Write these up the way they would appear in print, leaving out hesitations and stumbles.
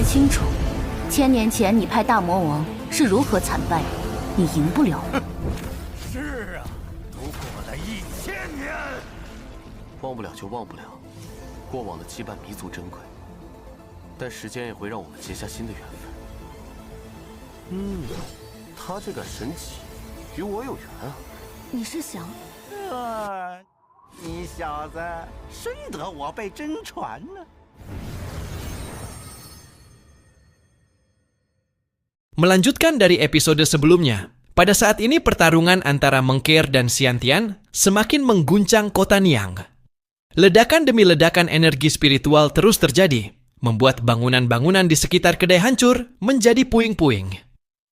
太清楚，1000年前你派大魔王是如何惨败的，你赢不了。是啊，都过了1000年。忘不了就忘不了，过往的羁绊弥足珍贵，但时间也会让我们结下新的缘分。他这杆神戟与我有缘啊！你是想？你小子谁得我辈真传呢？ Melanjutkan dari episode sebelumnya, pada saat ini pertarungan antara Mengker dan Xiantian semakin mengguncang kota Niang. Ledakan demi ledakan energi spiritual terus terjadi, membuat bangunan-bangunan di sekitar kedai hancur menjadi puing-puing.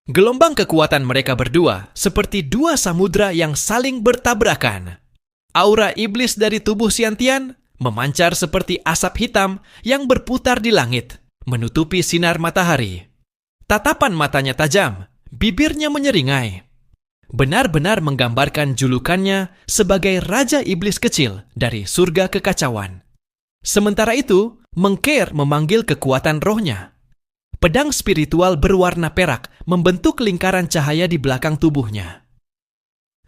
Gelombang kekuatan mereka berdua seperti dua samudra yang saling bertabrakan. Aura iblis dari tubuh Xiantian memancar seperti asap hitam yang berputar di langit, menutupi sinar matahari. Tatapan matanya tajam, bibirnya menyeringai. Benar-benar menggambarkan julukannya sebagai Raja Iblis Kecil dari surga kekacauan. Sementara itu, Mengker memanggil kekuatan rohnya. Pedang spiritual berwarna perak membentuk lingkaran cahaya di belakang tubuhnya.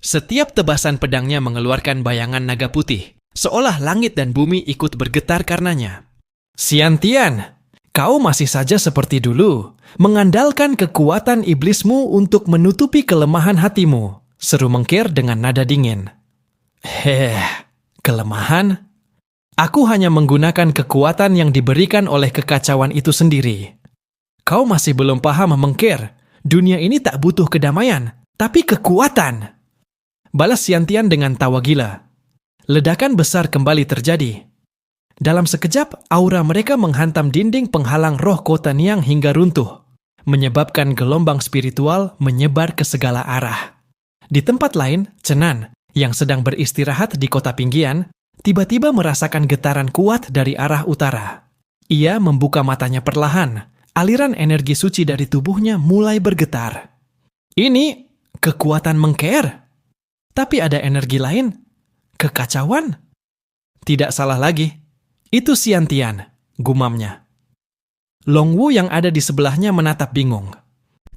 Setiap tebasan pedangnya mengeluarkan bayangan naga putih, seolah langit dan bumi ikut bergetar karenanya. Xiantian, kau masih saja seperti dulu, mengandalkan kekuatan iblismu untuk menutupi kelemahan hatimu, seru Mengker dengan nada dingin. Kelemahan? Aku hanya menggunakan kekuatan yang diberikan oleh kekacauan itu sendiri. Kau masih belum paham, Mengker. Dunia ini tak butuh kedamaian, tapi kekuatan. Balas Xiantian dengan tawa gila. Ledakan besar kembali terjadi. Dalam sekejap, aura mereka menghantam dinding penghalang roh kota Niang hingga runtuh, menyebabkan gelombang spiritual menyebar ke segala arah. Di tempat lain, Chenan, yang sedang beristirahat di kota Pinggian, tiba-tiba merasakan getaran kuat dari arah utara. Ia membuka matanya perlahan, aliran energi suci dari tubuhnya mulai bergetar. Ini kekuatan Mengker. Tapi ada energi lain? Kekacauan? Tidak salah lagi. Itu Xiantian, gumamnya. Long Wu yang ada di sebelahnya menatap bingung.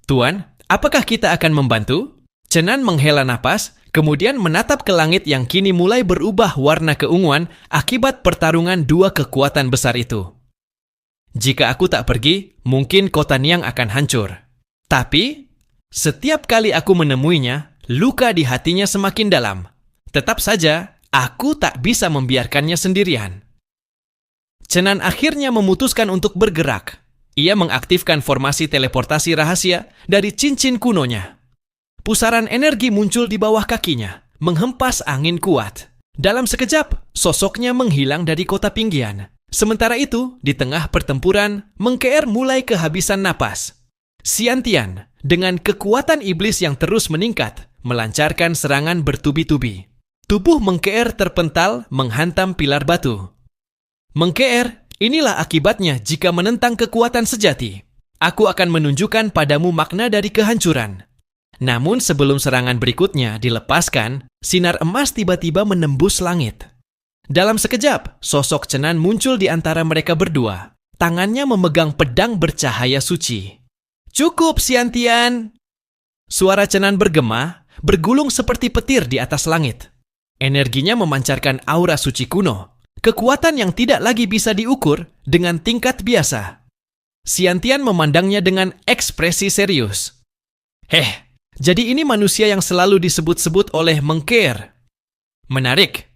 Tuan, apakah kita akan membantu? Chenan menghela napas, kemudian menatap ke langit yang kini mulai berubah warna keunguan akibat pertarungan dua kekuatan besar itu. Jika aku tak pergi, mungkin kota Niang akan hancur. Tapi, setiap kali aku menemuinya, luka di hatinya semakin dalam. Tetap saja, aku tak bisa membiarkannya sendirian. Chenan akhirnya memutuskan untuk bergerak. Ia mengaktifkan formasi teleportasi rahasia dari cincin kunonya. Pusaran energi muncul di bawah kakinya, menghempas angin kuat. Dalam sekejap, sosoknya menghilang dari kota Pinggian. Sementara itu, di tengah pertempuran, Mengker mulai kehabisan napas. Xiantian, dengan kekuatan iblis yang terus meningkat, melancarkan serangan bertubi-tubi. Tubuh Mengker terpental menghantam pilar batu. Mengker, inilah akibatnya jika menentang kekuatan sejati. Aku akan menunjukkan padamu makna dari kehancuran. Namun sebelum serangan berikutnya dilepaskan, sinar emas tiba-tiba menembus langit. Dalam sekejap, sosok Chenan muncul di antara mereka berdua. Tangannya memegang pedang bercahaya suci. Cukup, Xiantian! Suara Chenan bergema, bergulung seperti petir di atas langit. Energinya memancarkan aura suci kuno. Kekuatan yang tidak lagi bisa diukur dengan tingkat biasa. Xiantian memandangnya dengan ekspresi serius. Jadi ini manusia yang selalu disebut-sebut oleh Mengker. Menarik.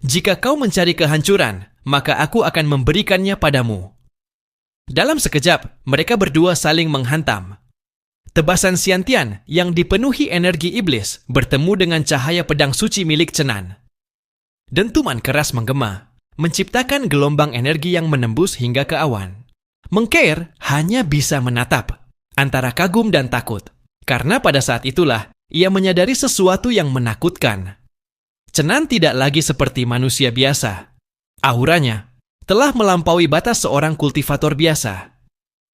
Jika kau mencari kehancuran, maka aku akan memberikannya padamu. Dalam sekejap, mereka berdua saling menghantam. Tebasan Xiantian yang dipenuhi energi iblis bertemu dengan cahaya pedang suci milik Chenan. Dentuman keras menggema, menciptakan gelombang energi yang menembus hingga ke awan. Mengker hanya bisa menatap, antara kagum dan takut, karena pada saat itulah ia menyadari sesuatu yang menakutkan. Chenan tidak lagi seperti manusia biasa. Auranya telah melampaui batas seorang kultivator biasa.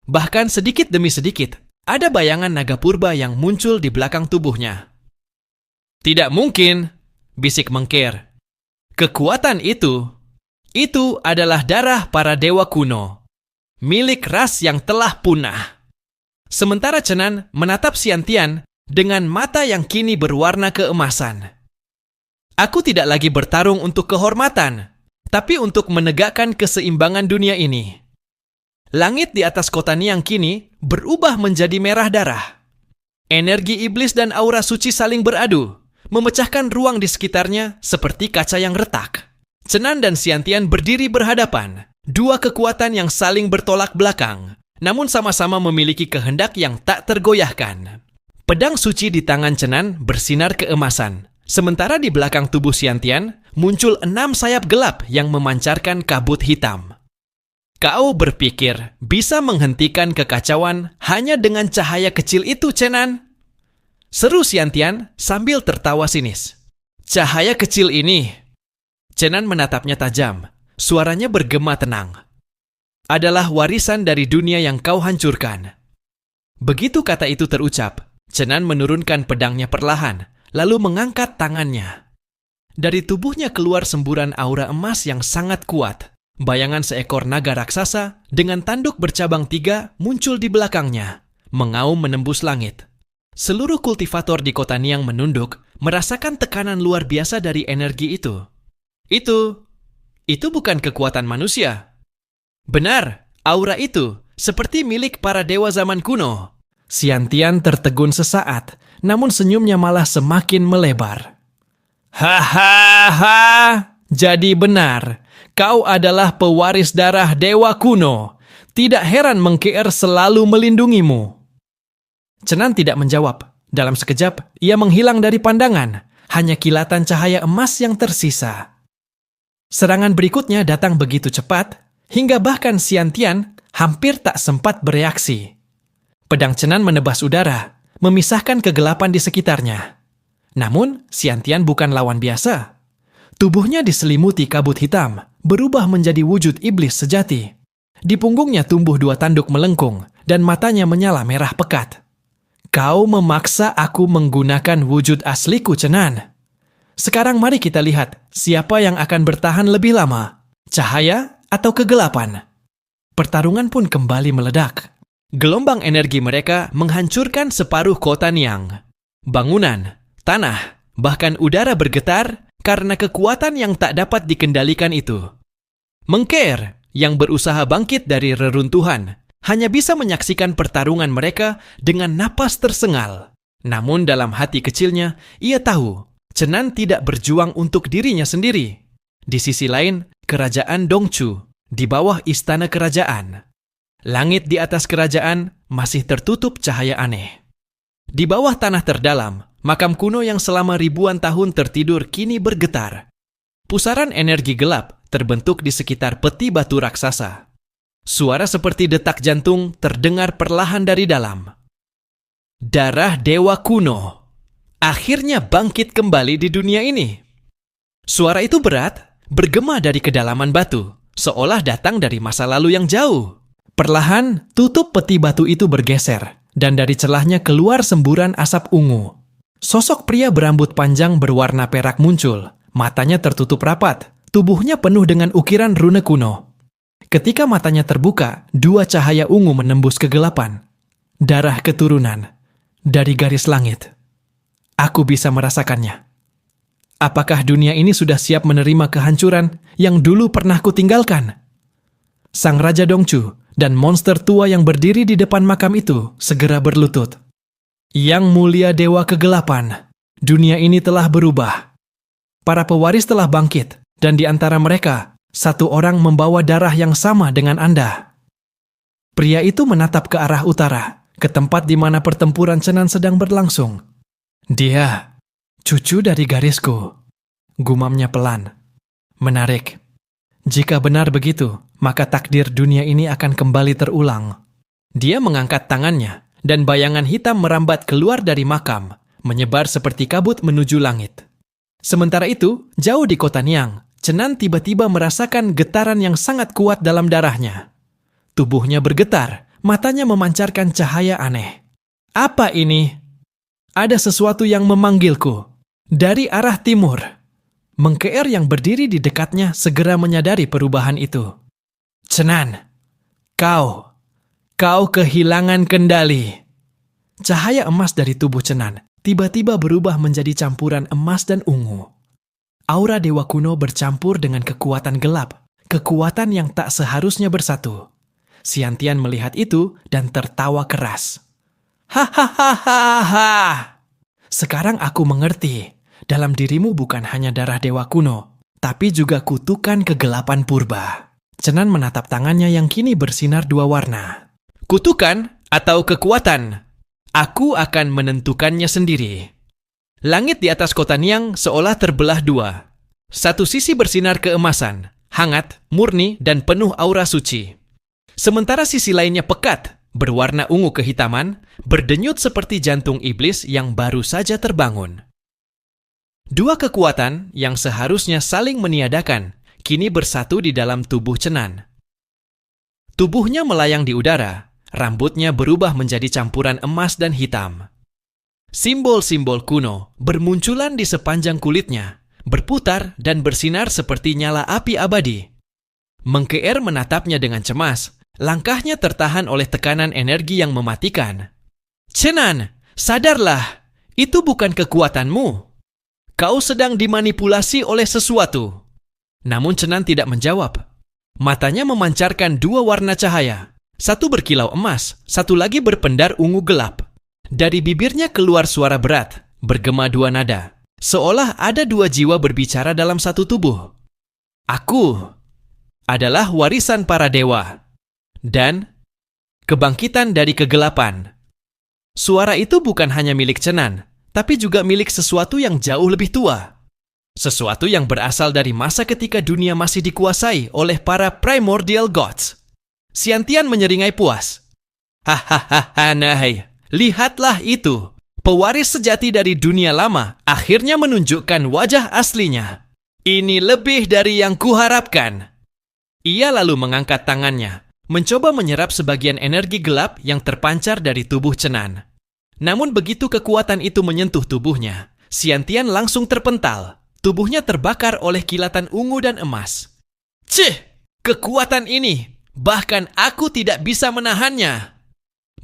Bahkan sedikit demi sedikit, ada bayangan naga purba yang muncul di belakang tubuhnya. Tidak mungkin, bisik Mengker. Kekuatan itu adalah darah para dewa kuno. milik ras yang telah punah. Sementara Chenan menatap Xiantian dengan mata yang kini berwarna keemasan. Aku tidak lagi bertarung untuk kehormatan, tapi untuk menegakkan keseimbangan dunia ini. Langit di atas kota Niang kini berubah menjadi merah darah. Energi iblis dan aura suci saling beradu, memecahkan ruang di sekitarnya seperti kaca yang retak. Chenan dan Xiantian berdiri berhadapan, dua kekuatan yang saling bertolak belakang, namun sama-sama memiliki kehendak yang tak tergoyahkan. Pedang suci di tangan Chenan bersinar keemasan, sementara di belakang tubuh Xiantian muncul 6 sayap gelap yang memancarkan kabut hitam. Kau berpikir bisa menghentikan kekacauan hanya dengan cahaya kecil itu, Chenan? Seru Xiantian sambil tertawa sinis. Cahaya kecil ini. Chenan menatapnya tajam, suaranya bergema tenang. Adalah warisan dari dunia yang kau hancurkan. Begitu kata itu terucap, Chenan menurunkan pedangnya perlahan, lalu mengangkat tangannya. Dari tubuhnya keluar semburan aura emas yang sangat kuat. Bayangan seekor naga raksasa dengan tanduk bercabang 3 muncul di belakangnya, mengaum menembus langit. Seluruh kultivator di kota Niang menunduk, merasakan tekanan luar biasa dari energi itu. Itu bukan kekuatan manusia. Benar, aura itu seperti milik para dewa zaman kuno. Xiantian tertegun sesaat, namun senyumnya malah semakin melebar. Hahaha, jadi benar. Kau adalah pewaris darah dewa kuno. Tidak heran Mengkeer selalu melindungimu. Chenan tidak menjawab. Dalam sekejap, ia menghilang dari pandangan. Hanya kilatan cahaya emas yang tersisa. Serangan berikutnya datang begitu cepat, hingga bahkan Xiantian hampir tak sempat bereaksi. Pedang Chenan menebas udara, memisahkan kegelapan di sekitarnya. Namun, Xiantian bukan lawan biasa. Tubuhnya diselimuti kabut hitam, berubah menjadi wujud iblis sejati. Di punggungnya tumbuh 2 tanduk melengkung, dan matanya menyala merah pekat. Kau memaksa aku menggunakan wujud asliku, Chenan. Sekarang mari kita lihat siapa yang akan bertahan lebih lama, cahaya atau kegelapan. Pertarungan pun kembali meledak. Gelombang energi mereka menghancurkan separuh kota Niang. Bangunan, tanah, bahkan udara bergetar karena kekuatan yang tak dapat dikendalikan itu. Mengkeer, yang berusaha bangkit dari reruntuhan, hanya bisa menyaksikan pertarungan mereka dengan napas tersengal. Namun dalam hati kecilnya, ia tahu Chenan tidak berjuang untuk dirinya sendiri. Di sisi lain, kerajaan Dongchu, di bawah istana kerajaan. Langit di atas kerajaan masih tertutup cahaya aneh. Di bawah tanah terdalam, makam kuno yang selama ribuan tahun tertidur kini bergetar. Pusaran energi gelap terbentuk di sekitar peti batu raksasa. Suara seperti detak jantung terdengar perlahan dari dalam. Darah dewa kuno akhirnya bangkit kembali di dunia ini. Suara itu berat, bergema dari kedalaman batu, seolah datang dari masa lalu yang jauh. Perlahan, tutup peti batu itu bergeser, dan dari celahnya keluar semburan asap ungu. Sosok pria berambut panjang berwarna perak muncul, matanya tertutup rapat, tubuhnya penuh dengan ukiran rune kuno. Ketika matanya terbuka, 2 cahaya ungu menembus kegelapan. Darah keturunan dari garis langit. Aku bisa merasakannya. Apakah dunia ini sudah siap menerima kehancuran yang dulu pernah kutinggalkan? Sang Raja Dongchu dan monster tua yang berdiri di depan makam itu segera berlutut. Yang mulia Dewa Kegelapan, dunia ini telah berubah. Para pewaris telah bangkit, dan di antara mereka, 1 orang membawa darah yang sama dengan Anda. Pria itu menatap ke arah utara, ke tempat di mana pertempuran Chenan sedang berlangsung. Dia, cucu dari garisku, gumamnya pelan. Menarik. Jika benar begitu, maka takdir dunia ini akan kembali terulang. Dia mengangkat tangannya, dan bayangan hitam merambat keluar dari makam, menyebar seperti kabut menuju langit. Sementara itu, jauh di kota Niang, Chenan tiba-tiba merasakan getaran yang sangat kuat dalam darahnya. Tubuhnya bergetar, matanya memancarkan cahaya aneh. Apa ini? Ada sesuatu yang memanggilku. Dari arah timur. Mengkeer yang berdiri di dekatnya segera menyadari perubahan itu. Chenan, Kau kehilangan kendali. Cahaya emas dari tubuh Cenan tiba-tiba berubah menjadi campuran emas dan ungu. Aura dewa kuno bercampur dengan kekuatan gelap, kekuatan yang tak seharusnya bersatu. Xiantian melihat itu dan tertawa keras. Hahaha. Sekarang aku mengerti. Dalam dirimu bukan hanya darah dewa kuno, tapi juga kutukan kegelapan purba. Cenan menatap tangannya yang kini bersinar dua warna. Kutukan atau kekuatan? Aku akan menentukannya sendiri. Langit di atas kota Niang seolah terbelah dua. Satu sisi bersinar keemasan, hangat, murni, dan penuh aura suci. Sementara sisi lainnya pekat, berwarna ungu kehitaman, berdenyut seperti jantung iblis yang baru saja terbangun. Dua kekuatan yang seharusnya saling meniadakan, kini bersatu di dalam tubuh Cenan. Tubuhnya melayang di udara, rambutnya berubah menjadi campuran emas dan hitam. Simbol-simbol kuno bermunculan di sepanjang kulitnya, berputar dan bersinar seperti nyala api abadi. Mengkeer menatapnya dengan cemas, langkahnya tertahan oleh tekanan energi yang mematikan. Cenan, sadarlah, itu bukan kekuatanmu. Kau sedang dimanipulasi oleh sesuatu. Namun Cenan tidak menjawab. Matanya memancarkan dua warna cahaya. Satu berkilau emas, satu lagi berpendar ungu gelap. Dari bibirnya keluar suara berat, bergema dua nada. Seolah ada dua jiwa berbicara dalam satu tubuh. Aku adalah warisan para dewa. Dan kebangkitan dari kegelapan. Suara itu bukan hanya milik Cenan, tapi juga milik sesuatu yang jauh lebih tua. Sesuatu yang berasal dari masa ketika dunia masih dikuasai oleh para primordial gods. Xiantian menyeringai puas. Hahaha, nahai, lihatlah itu. Pewaris sejati dari dunia lama akhirnya menunjukkan wajah aslinya. Ini lebih dari yang kuharapkan. Ia lalu mengangkat tangannya, mencoba menyerap sebagian energi gelap yang terpancar dari tubuh Cenan. Namun begitu kekuatan itu menyentuh tubuhnya, Xiantian langsung terpental. Tubuhnya terbakar oleh kilatan ungu dan emas. Cih, kekuatan ini! Bahkan aku tidak bisa menahannya.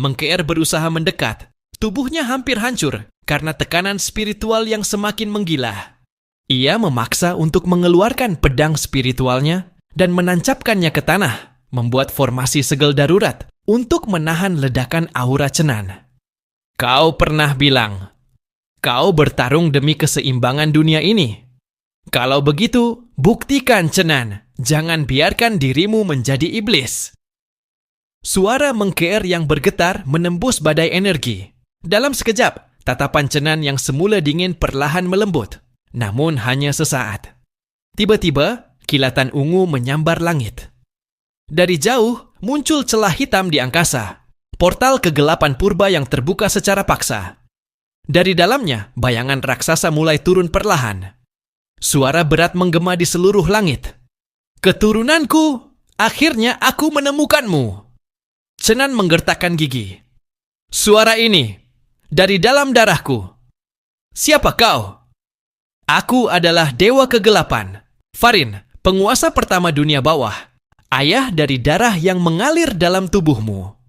Mengkeer berusaha mendekat. Tubuhnya hampir hancur karena tekanan spiritual yang semakin menggila. Ia memaksa untuk mengeluarkan pedang spiritualnya dan menancapkannya ke tanah, membuat formasi segel darurat untuk menahan ledakan aura Cenan. Kau pernah bilang, kau bertarung demi keseimbangan dunia ini. Kalau begitu, buktikan Cenan. Jangan biarkan dirimu menjadi iblis. Suara Mengkeer yang bergetar menembus badai energi. Dalam sekejap, tatapan Cenan yang semula dingin perlahan melembut. Namun hanya sesaat. Tiba-tiba, kilatan ungu menyambar langit. Dari jauh, muncul celah hitam di angkasa. Portal kegelapan purba yang terbuka secara paksa. Dari dalamnya, bayangan raksasa mulai turun perlahan. Suara berat menggema di seluruh langit. Keturunanku, akhirnya aku menemukanmu. Cenan menggertakkan gigi. Suara ini, dari dalam darahku. Siapa kau? Aku adalah Dewa Kegelapan, Farin, penguasa pertama dunia bawah. Ayah dari darah yang mengalir dalam tubuhmu.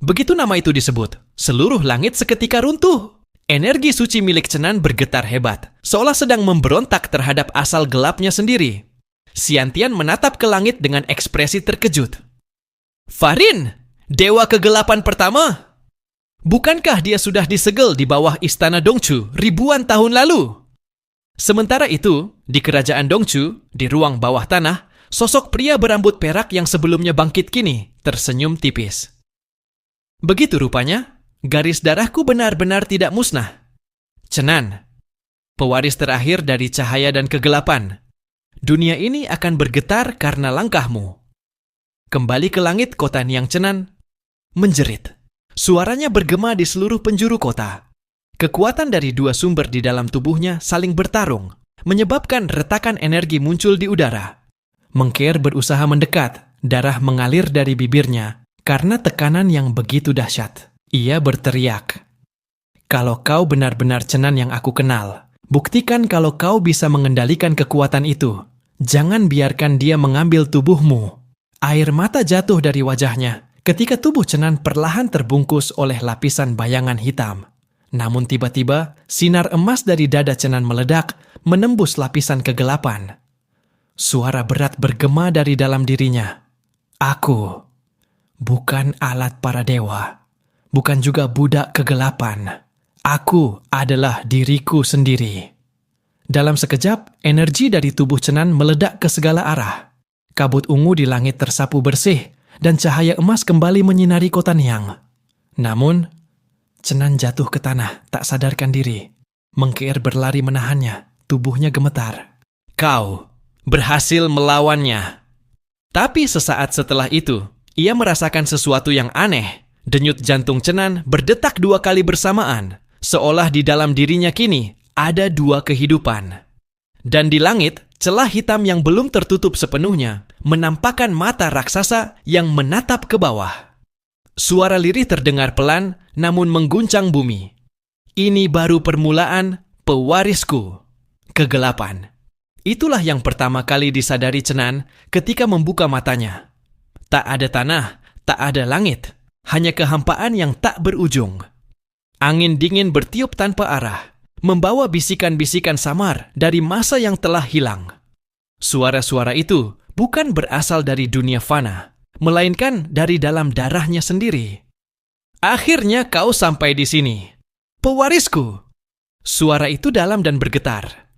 Begitu nama itu disebut, seluruh langit seketika runtuh. Energi suci milik Cenan bergetar hebat, seolah sedang memberontak terhadap asal gelapnya sendiri. Xiantian menatap ke langit dengan ekspresi terkejut. Farin, Dewa Kegelapan pertama? Bukankah dia sudah disegel di bawah istana Dongchu ribuan tahun lalu? Sementara itu, di kerajaan Dongchu, di ruang bawah tanah, sosok pria berambut perak yang sebelumnya bangkit kini tersenyum tipis. Begitu rupanya, garis darahku benar-benar tidak musnah. Cenan, pewaris terakhir dari cahaya dan kegelapan. Dunia ini akan bergetar karena langkahmu. Kembali ke langit kota Niang Cenan, menjerit. Suaranya bergema di seluruh penjuru kota. Kekuatan dari dua sumber di dalam tubuhnya saling bertarung, menyebabkan retakan energi muncul di udara. Mengkeer berusaha mendekat, darah mengalir dari bibirnya karena tekanan yang begitu dahsyat. Ia berteriak, "Kalau kau benar-benar Cenan yang aku kenal, buktikan kalau kau bisa mengendalikan kekuatan itu. Jangan biarkan dia mengambil tubuhmu. Air mata jatuh dari wajahnya ketika tubuh Cenan perlahan terbungkus oleh lapisan bayangan hitam. Namun tiba-tiba, sinar emas dari dada Cenan meledak, menembus lapisan kegelapan. Suara berat bergema dari dalam dirinya. Aku bukan alat para dewa, bukan juga budak kegelapan. Aku adalah diriku sendiri. Dalam sekejap, energi dari tubuh Cenan meledak ke segala arah. Kabut ungu di langit tersapu bersih, dan cahaya emas kembali menyinari kota Niang. Namun, Cenan jatuh ke tanah, tak sadarkan diri. Mengkeir berlari menahannya, tubuhnya gemetar. Kau berhasil melawannya. Tapi sesaat setelah itu, ia merasakan sesuatu yang aneh. Denyut jantung Cenan berdetak 2 kali bersamaan, seolah di dalam dirinya kini ada 2 kehidupan. Dan di langit, celah hitam yang belum tertutup sepenuhnya menampakkan mata raksasa yang menatap ke bawah. Suara lirih terdengar pelan namun mengguncang bumi. Ini baru permulaan, pewarisku. Kegelapan. Itulah yang pertama kali disadari Cenan ketika membuka matanya. Tak ada tanah, tak ada langit, hanya kehampaan yang tak berujung. Angin dingin bertiup tanpa arah, membawa bisikan-bisikan samar dari masa yang telah hilang. Suara-suara itu bukan berasal dari dunia fana, melainkan dari dalam darahnya sendiri. Akhirnya kau sampai di sini. Pewarisku. Suara itu dalam dan bergetar.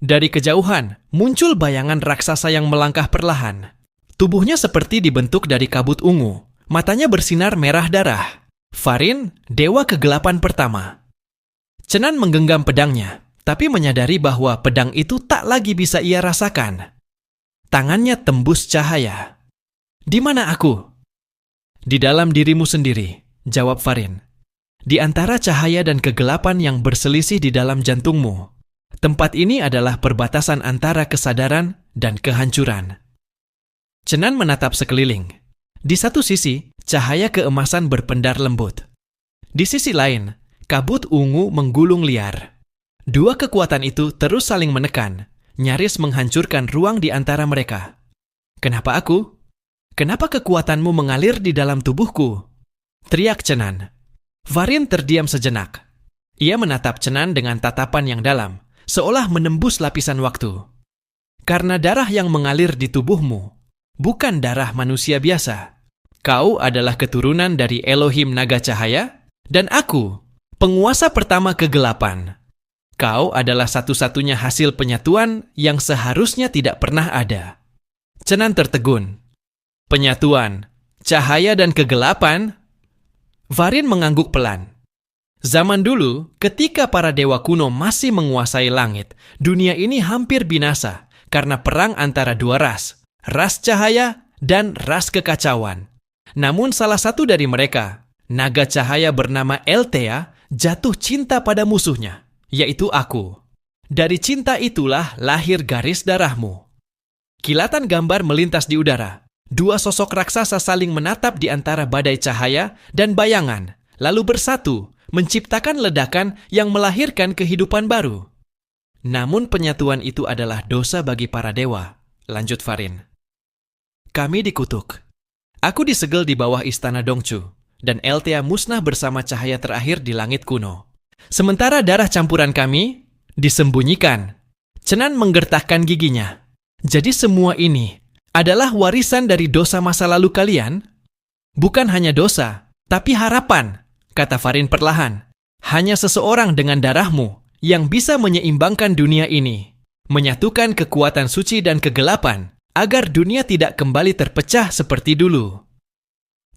Dari kejauhan, muncul bayangan raksasa yang melangkah perlahan. Tubuhnya seperti dibentuk dari kabut ungu. Matanya bersinar merah darah. Farin, dewa kegelapan pertama. Cenan menggenggam pedangnya, tapi menyadari bahwa pedang itu tak lagi bisa ia rasakan. Tangannya tembus cahaya. Di mana aku? Di dalam dirimu sendiri, jawab Farin. Di antara cahaya dan kegelapan yang berselisih di dalam jantungmu. Tempat ini adalah perbatasan antara kesadaran dan kehancuran. Cenan menatap sekeliling. Di satu sisi, cahaya keemasan berpendar lembut. Di sisi lain, kabut ungu menggulung liar. 2 kekuatan itu terus saling menekan, nyaris menghancurkan ruang di antara mereka. Kenapa aku? Kenapa kekuatanmu mengalir di dalam tubuhku? Teriak Cenan. Farin terdiam sejenak. Ia menatap Cenan dengan tatapan yang dalam, seolah menembus lapisan waktu. Karena darah yang mengalir di tubuhmu bukan darah manusia biasa. Kau adalah keturunan dari Elohim Naga Cahaya, dan aku, penguasa pertama kegelapan. Kau adalah satu-satunya hasil penyatuan yang seharusnya tidak pernah ada. Cenan tertegun. Penyatuan, cahaya dan kegelapan? Farin mengangguk pelan. Zaman dulu, ketika para dewa kuno masih menguasai langit, dunia ini hampir binasa karena perang antara 2 ras cahaya dan ras kekacauan. Namun salah satu dari mereka, naga cahaya bernama Eltea, jatuh cinta pada musuhnya, yaitu aku. Dari cinta itulah lahir garis darahmu. Kilatan gambar melintas di udara. 2 sosok raksasa saling menatap di antara badai cahaya dan bayangan, lalu bersatu, menciptakan ledakan yang melahirkan kehidupan baru. Namun penyatuan itu adalah dosa bagi para dewa, lanjut Farin. Kami dikutuk. Aku disegel di bawah istana Dongchu, dan Eltea musnah bersama cahaya terakhir di langit kuno. Sementara darah campuran kami disembunyikan. Cenan menggertakkan giginya. Jadi semua ini adalah warisan dari dosa masa lalu kalian? Bukan hanya dosa, tapi harapan, kata Farin perlahan. Hanya seseorang dengan darahmu yang bisa menyeimbangkan dunia ini, menyatukan kekuatan suci dan kegelapan, agar dunia tidak kembali terpecah seperti dulu.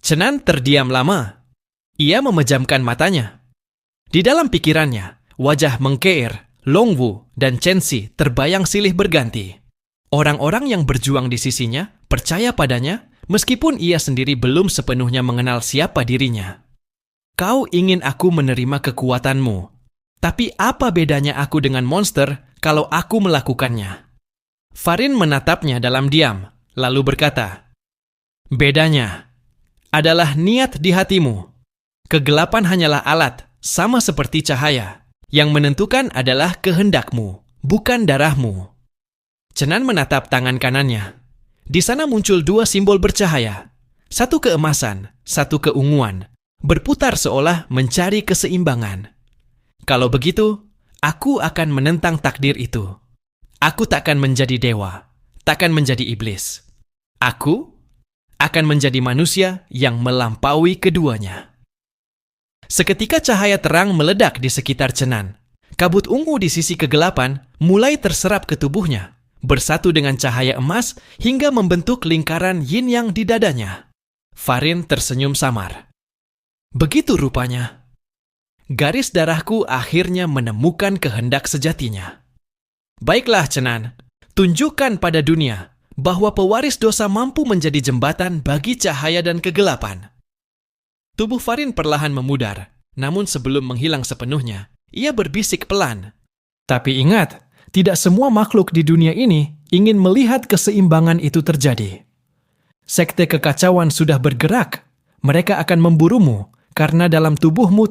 Cenan terdiam lama. Ia memejamkan matanya. Di dalam pikirannya, wajah Mengkeir, Longwu, dan Chenxi terbayang silih berganti. Orang-orang yang berjuang di sisinya percaya padanya meskipun ia sendiri belum sepenuhnya mengenal siapa dirinya. Kau ingin aku menerima kekuatanmu, tapi apa bedanya aku dengan monster kalau aku melakukannya? Farin menatapnya dalam diam, lalu berkata, bedanya adalah niat di hatimu. Kegelapan hanyalah alat, sama seperti cahaya. Yang menentukan adalah kehendakmu, bukan darahmu. Cenan menatap tangan kanannya. Di sana muncul dua simbol bercahaya. Satu keemasan, satu keunguan, berputar seolah mencari keseimbangan. Kalau begitu, aku akan menentang takdir itu. Aku takkan menjadi dewa, takkan menjadi iblis. Aku akan menjadi manusia yang melampaui keduanya. Seketika cahaya terang meledak di sekitar Chenan. Kabut ungu di sisi kegelapan mulai terserap ke tubuhnya, bersatu dengan cahaya emas hingga membentuk lingkaran yin-yang di dadanya. Farin tersenyum samar. Begitu rupanya. Garis darahku akhirnya menemukan kehendak sejatinya. Baiklah, Chenan, tunjukkan pada dunia bahwa pewaris dosa mampu menjadi jembatan bagi cahaya dan kegelapan. Tubuh Farin perlahan memudar, namun sebelum menghilang sepenuhnya, ia berbisik pelan. Tapi ingat, tidak semua makhluk di dunia ini ingin melihat keseimbangan itu terjadi. Sekte kekacauan sudah bergerak. Mereka akan memburumu karena dalam tubuhmu